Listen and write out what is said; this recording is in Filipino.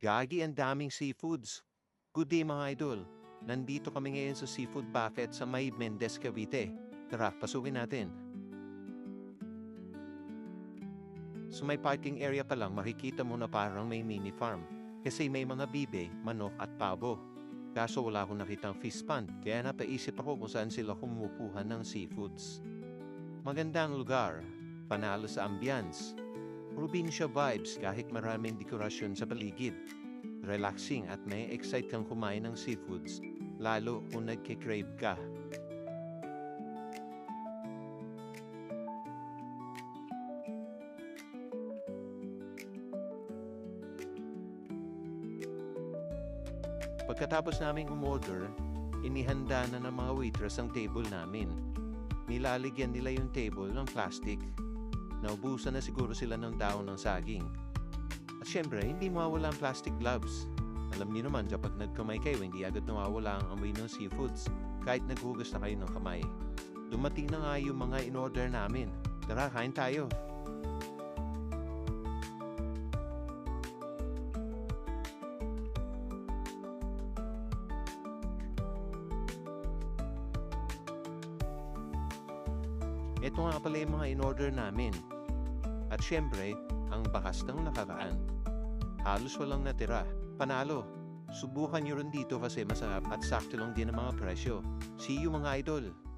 Gagi, ang daming seafoods. Good day mga idol. Nandito kami ngayon sa Seafood Buffet sa may Mendez, Cavite. Tara, pasukin natin. Sa may parking area pa lang makikita mo na parang may mini farm. Kasi may mga bibe, manok at pabo. Kaso wala akong nakitang fish pond, kaya napaisip ako kung saan sila kumukuha ng seafoods. Magandang lugar, panalo sa ambience. Probinsya vibes kahit maraming dekorasyon sa paligid. Relaxing at may excite kang kumain ng seafoods, lalo kung nagkikrave ka. Pagkatapos naming umorder, inihanda na ng mga waitress ang table namin. Nilalagyan nila yung table ng plastic. Naubusan na siguro sila ng daon ng saging. At syempre, hindi mawawala ang plastic gloves. Alam niyo naman, kapag nagkamay kayo, hindi agad nawawala ang amoy ng seafoods, kahit naghugas na kayo ng kamay. Dumating na nga yung mga in-order namin. Tara, kain tayo. Ito nga pala yung mga in-order namin. At syempre, ang bakas ng nakaraan. Halos walang natira. Panalo. Subukan nyo rin dito kasi masarap at sakto lang din ang mga presyo. See you mga idol!